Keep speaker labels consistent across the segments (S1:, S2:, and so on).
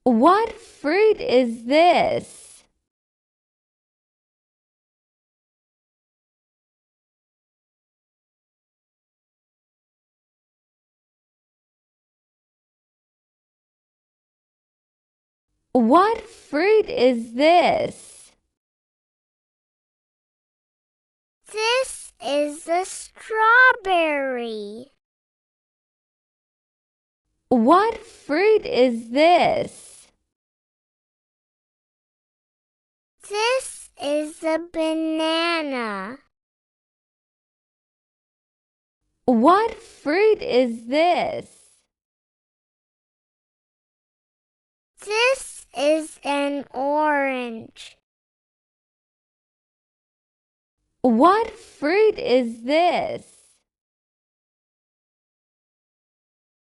S1: What fruit is this? What fruit is this?
S2: This is a strawberry.
S1: What fruit is this?
S2: This is a banana.
S1: What fruit is this?
S2: This is an orange.
S1: What fruit is this?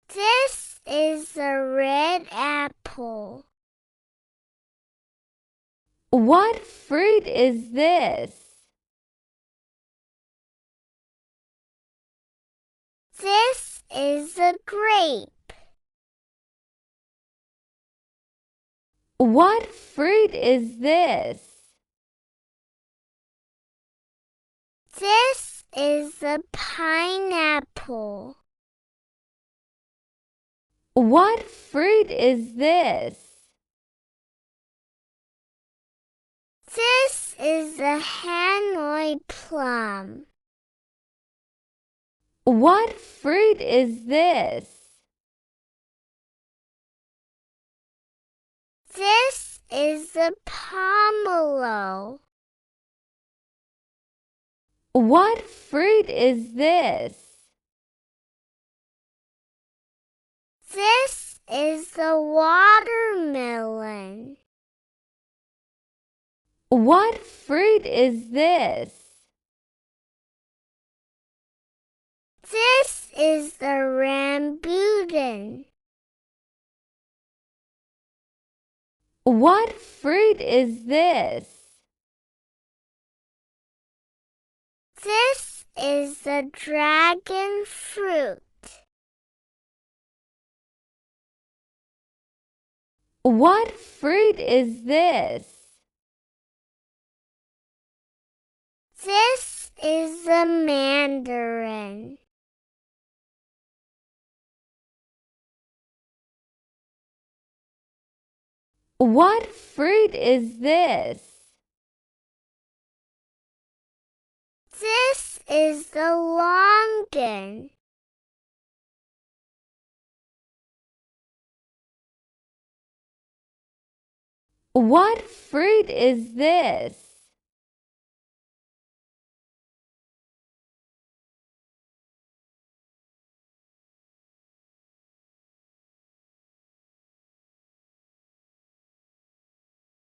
S2: This is a red apple.
S1: What fruit is this?
S2: This is a grape.
S1: What fruit is this?
S2: This is a pineapple.
S1: What fruit is this?
S2: This is a Hanoi plum.
S1: What fruit is this?
S2: This is a pomelo.
S1: What fruit is this?
S2: This is a watermelon.
S1: What fruit is this?
S2: This is a rambutan.
S1: What fruit is this?
S2: This is a dragon fruit.
S1: What fruit is this?
S2: This is a mandarin.
S1: What fruit is this?
S2: This is the longan.
S1: What fruit is this?